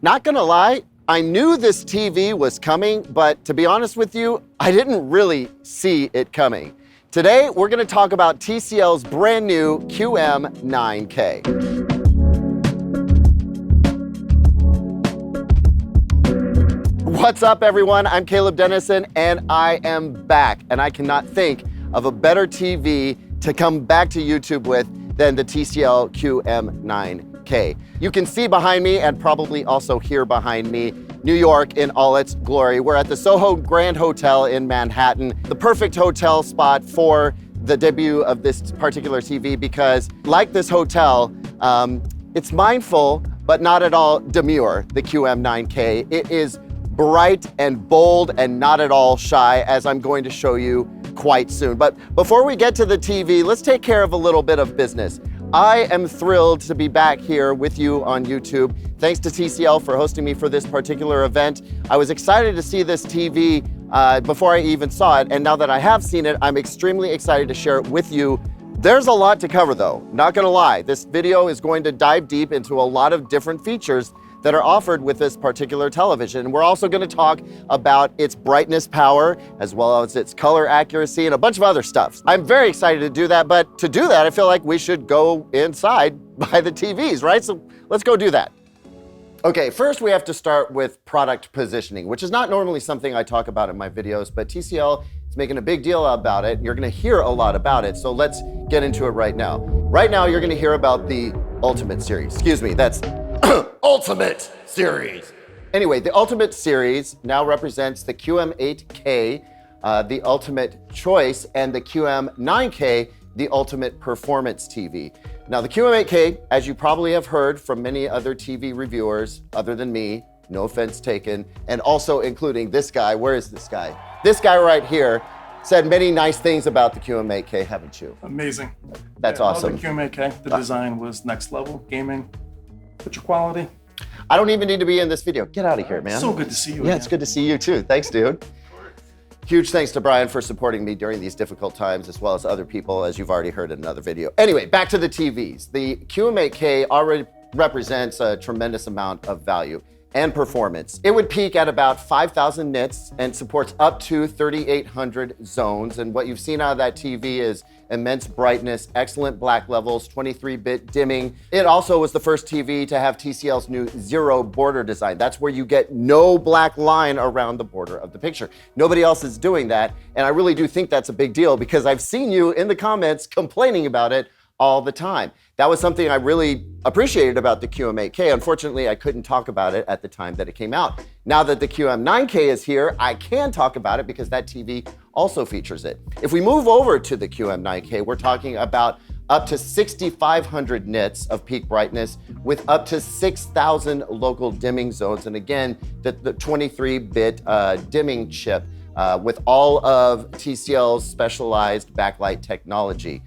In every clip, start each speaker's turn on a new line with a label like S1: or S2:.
S1: Not gonna lie, I knew this TV was coming, but to be honest with you, I didn't really see it coming. Today, we're gonna talk about TCL's brand new QM9K. What's up, everyone? I'm Caleb Dennison, and I am back. And I cannot think of a better TV to come back to YouTube with than the TCL QM9K. You can see behind me, and probably also hear behind me, New York in all its glory. We're at the Soho Grand Hotel in Manhattan, the perfect hotel spot for the debut of this particular TV because, like this hotel, it's mindful, but not at all demure, the QM9K. It is bright and bold and not at all shy, as I'm going to show you quite soon. But before we get to the TV, let's take care of a little bit of business. I am thrilled to be back here with you on YouTube. Thanks to TCL for hosting me for this particular event. I was excited to see this TV before I even saw it, and now that I have seen it, I'm extremely excited to share it with you. There's a lot to cover though, not gonna lie. This video is going to dive deep into a lot of different features that are offered with this particular television. We're also gonna talk about its brightness power, as well as its color accuracy and a bunch of other stuff. I'm very excited to do that, but to do that, I feel like we should go inside by the TVs, right? So let's go do that. Okay, first we have to start with product positioning, which is not normally something I talk about in my videos, but TCL is making a big deal about it. You're gonna hear a lot about it, so let's get into it right now. Right now, you're gonna hear about the Ultimate Series. Excuse me, that's Ultimate Series. Anyway, the Ultimate Series now represents the QM8K, the Ultimate Choice, and the QM9K, the Ultimate Performance TV. Now, the QM8K, as you probably have heard from many other TV reviewers, other than me, no offense taken, and also including this guy. Where is this guy? This guy right here said many nice things about the QM8K, haven't you?
S2: Amazing.
S1: That's awesome.
S2: The QM8K, the design was next level, gaming, picture quality.
S1: I don't even need to be in this video. Get out of here, man.
S2: So good to see you
S1: Yeah,
S2: again.
S1: it's good to see you too. Thanks, dude. Huge thanks to Brian for supporting me during these difficult times, as well as other people, as you've already heard in another video. Anyway, back to the TVs. The QM8K already represents a tremendous amount of value and performance. It would peak at about 5,000 nits and supports up to 3,800 zones. And what you've seen out of that TV is immense brightness, excellent black levels, 23-bit dimming. It also was the first TV to have TCL's new zero border design. That's where you get no black line around the border of the picture. Nobody else is doing that. And I really do think that's a big deal because I've seen you in the comments complaining about it all the time. That was something I really appreciated about the QM8K. Unfortunately, I couldn't talk about it at the time that it came out. Now that the QM9K is here, I can talk about it because that TV also features it. If we move over to the QM9K, we're talking about up to 6,500 nits of peak brightness with up to 6,000 local dimming zones. And again, the 23-bit dimming chip with all of TCL's specialized backlight technology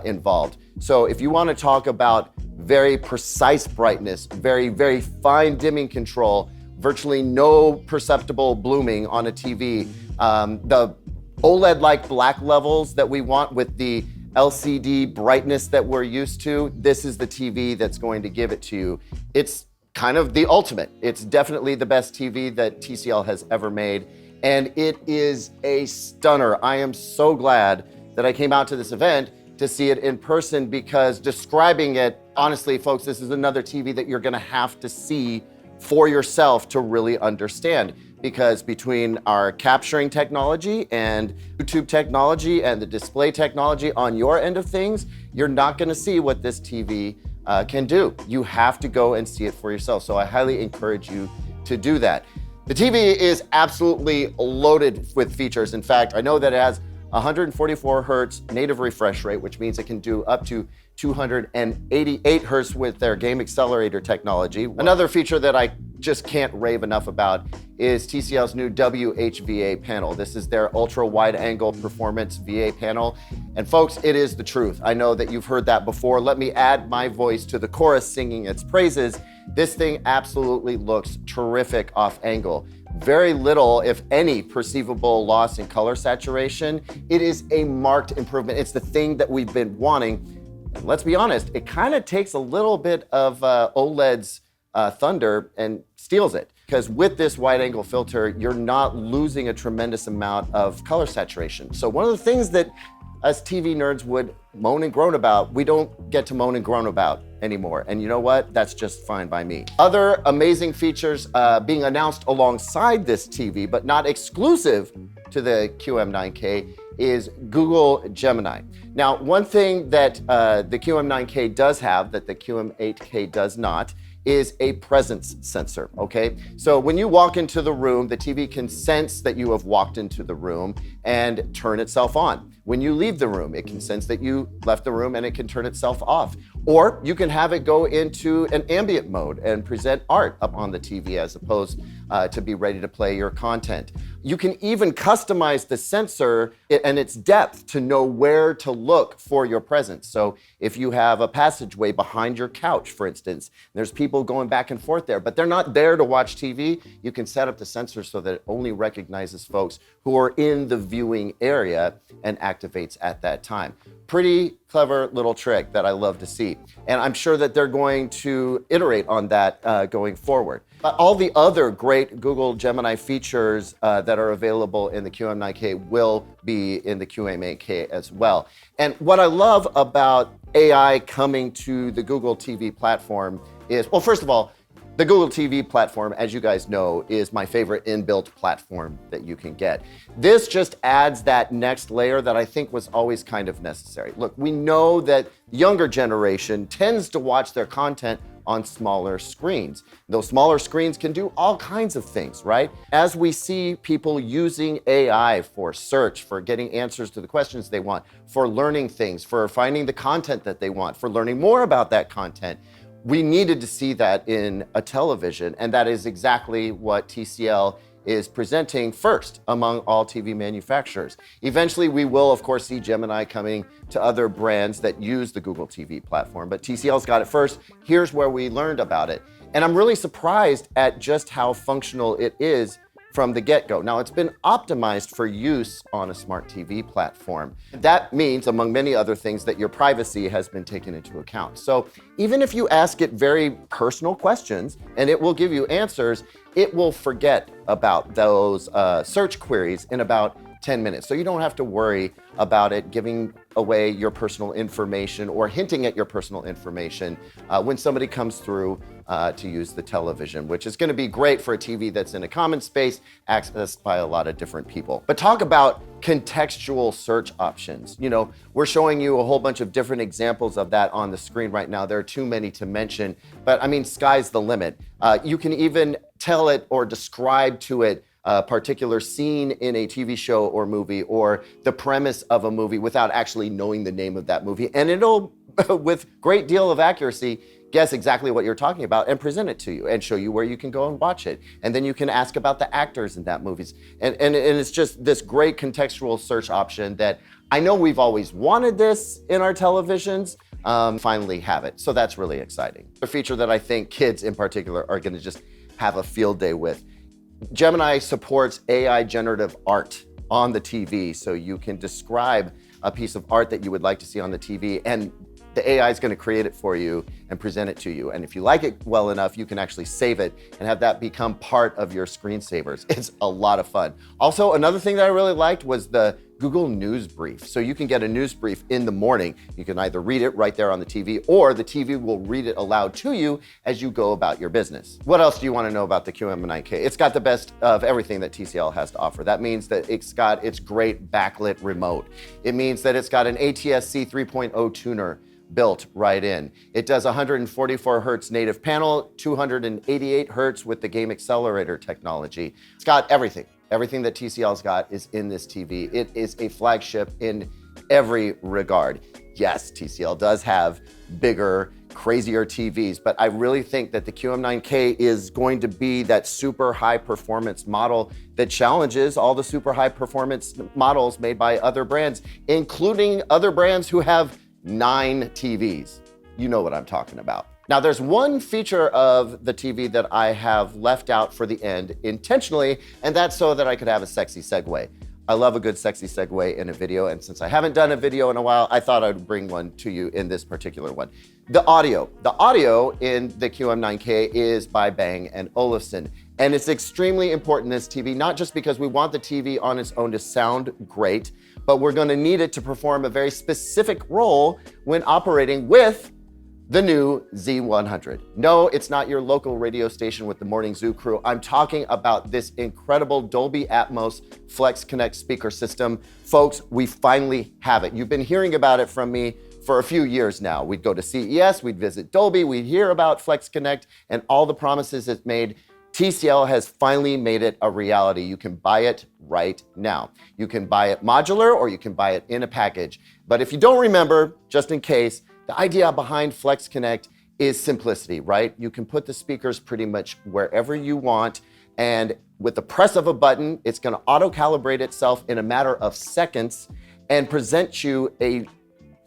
S1: involved. So if you want to talk about very precise brightness, very, very fine dimming control, virtually no perceptible blooming on a TV, the OLED-like black levels that we want with the LCD brightness that we're used to, this is the TV that's going to give it to you. It's kind of the ultimate. It's definitely the best TV that TCL has ever made, and it is a stunner. I am so glad that I came out to this event to see it in person because describing it, honestly, folks, this is another TV that you're gonna have to see for yourself to really understand, because between our capturing technology and YouTube technology and the display technology on your end of things, you're not gonna see what this TV can do. You have to go and see it for yourself. So I highly encourage you to do that. The TV is absolutely loaded with features. In fact, I know that it has 144 hertz native refresh rate, which means it can do up to 288 hertz with their game accelerator technology. Another feature that I just can't rave enough about is TCL's new WHVA panel. This is their ultra wide angle performance VA panel. And folks, it is the truth. I know that you've heard that before. Let me add my voice to the chorus singing its praises. This thing absolutely looks terrific off angle. Very little, if any, perceivable loss in color saturation. It is a marked improvement. It's the thing that we've been wanting. And let's be honest, it kind of takes a little bit of OLED's thunder and steals it. Because with this wide angle filter, you're not losing a tremendous amount of color saturation. So one of the things that us TV nerds would moan and groan about, we don't get to moan and groan about anymore. And you know what? That's just fine by me. Other amazing features being announced alongside this TV, but not exclusive to the QM9K, is Google Gemini. Now, one thing that the QM9K does have that the QM8K does not is a presence sensor, okay? So when you walk into the room, the TV can sense that you have walked into the room and turn itself on. When you leave the room, it can sense that you left the room and it can turn itself off. Or you can have it go into an ambient mode and present art up on the TV as opposed to be ready to play your content. You can even customize the sensor and its depth to know where to look for your presence. So if you have a passageway behind your couch, for instance, there's people going back and forth there, but they're not there to watch TV, you can set up the sensor so that it only recognizes folks who are in the viewing area and activates at that time. Pretty clever little trick that I love to see. And I'm sure that they're going to iterate on that going forward. But all the other great Google Gemini features that are available in the QM9K will be in the QM8K as well. And what I love about AI coming to the Google TV platform is, well, first of all, the Google TV platform, as you guys know, is my favorite inbuilt platform that you can get. This just adds that next layer that I think was always kind of necessary. Look, we know that the younger generation tends to watch their content on smaller screens. Those smaller screens can do all kinds of things, right? As we see people using AI for search, for getting answers to the questions they want, for learning things, for finding the content that they want, for learning more about that content, we needed to see that in a television, and that is exactly what TCL is presenting first among all TV manufacturers. Eventually, we will, of course, see Gemini coming to other brands that use the Google TV platform, but TCL's got it first. Here's where we learned about it. And I'm really surprised at just how functional it is from the get-go. Now, it's been optimized for use on a smart TV platform. That means, among many other things, that your privacy has been taken into account. So even if you ask it very personal questions and it will give you answers, it will forget about those search queries in about 10 minutes. So you don't have to worry about it giving away your personal information or hinting at your personal information when somebody comes through to use the television, which is going to be great for a TV that's in a common space accessed by a lot of different people. But talk about contextual search options. You know, we're showing you a whole bunch of different examples of that on the screen right now. There are too many to mention, but I mean, sky's the limit. You can even tell it or describe to it a particular scene in a TV show or movie or the premise of a movie without actually knowing the name of that movie. And it'll, with great deal of accuracy, guess exactly what you're talking about and present it to you and show you where you can go and watch it. And then you can ask about the actors in that movies. And it's just this great contextual search option that I know we've always wanted this in our televisions, finally have it. So that's really exciting. A feature that I think kids in particular are gonna just have a field day with. Gemini supports AI generative art on the TV, so you can describe a piece of art that you would like to see on the TV, and the AI is going to create it for you and present it to you. And if you like it well enough, you can actually save it and have that become part of your screensavers. It's a lot of fun. Also, another thing that I really liked was the Google News Brief. So you can get a news brief in the morning. You can either read it right there on the TV, or the TV will read it aloud to you as you go about your business. What else do you want to know about the QM9K? It's got the best of everything that TCL has to offer. That means that it's got its great backlit remote. It means that it's got an ATSC 3.0 tuner built right in. It does 144 hertz native panel, 288 hertz with the game accelerator technology. It's got everything. Everything that TCL's got is in this TV. It is a flagship in every regard. Yes, TCL does have bigger, crazier TVs, but I really think that the QM9K is going to be that super high performance model that challenges all the super high performance models made by other brands, including other brands who have 9 TVs. You know what I'm talking about. Now, there's one feature of the TV that I have left out for the end intentionally, and that's so that I could have a sexy segue. I love a good sexy segue in a video, and since I haven't done a video in a while, I thought I'd bring one to you in this particular one. The audio in the QM9K is by Bang & Olufsen, and it's extremely important in this TV, not just because we want the TV on its own to sound great, but we're gonna need it to perform a very specific role when operating with the new Z100. No, it's not your local radio station with the Morning Zoo crew. I'm talking about this incredible Dolby Atmos FlexConnect speaker system. Folks, we finally have it. You've been hearing about it from me for a few years now. We'd go to CES, we'd visit Dolby, we'd hear about FlexConnect and all the promises it made. TCL has finally made it a reality. You can buy it right now. You can buy it modular or you can buy it in a package. But if you don't remember, just in case, the idea behind FlexConnect is simplicity, right? You can put the speakers pretty much wherever you want, and with the press of a button, it's gonna auto-calibrate itself in a matter of seconds and present you a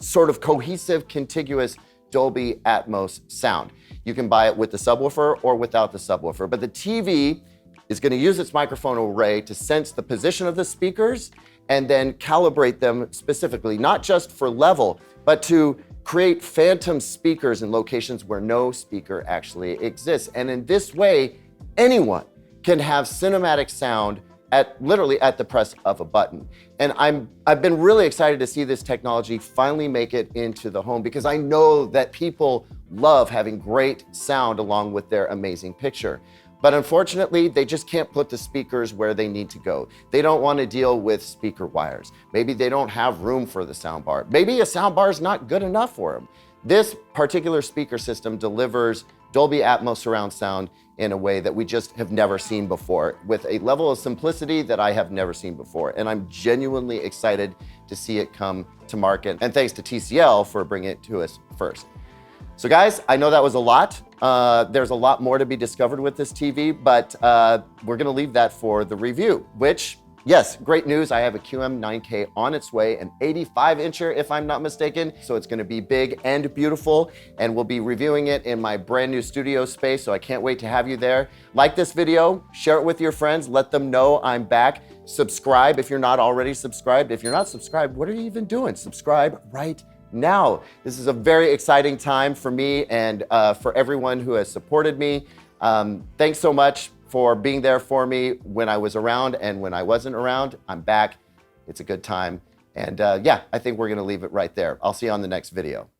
S1: sort of cohesive, contiguous Dolby Atmos sound. You can buy it with the subwoofer or without the subwoofer, but the TV is gonna use its microphone array to sense the position of the speakers and then calibrate them specifically, not just for level, but to create phantom speakers in locations where no speaker actually exists. And in this way, anyone can have cinematic sound literally at the press of a button. And I've been really excited to see this technology finally make it into the home, because I know that people love having great sound along with their amazing picture. But unfortunately, they just can't put the speakers where they need to go. They don't want to deal with speaker wires. Maybe they don't have room for the soundbar. Maybe a soundbar is not good enough for them. This particular speaker system delivers Dolby Atmos surround sound in a way that we just have never seen before, with a level of simplicity that I have never seen before. And I'm genuinely excited to see it come to market. And thanks to TCL for bringing it to us first. So guys, I know that was a lot. There's a lot more to be discovered with this TV, but we're gonna leave that for the review, which, yes, great news. I have a QM9K on its way, an 85-incher if I'm not mistaken. So it's gonna be big and beautiful, and we'll be reviewing it in my brand new studio space, so I can't wait to have you there. Like this video, share it with your friends, let them know I'm back. Subscribe if you're not already subscribed. If you're not subscribed, what are you even doing? Subscribe right now. This is a very exciting time for me and for everyone who has supported me. Thanks so much for being there for me when I was around and when I wasn't around. I'm back. It's a good time. And yeah, I think we're gonna leave it right there. I'll see you on the next video.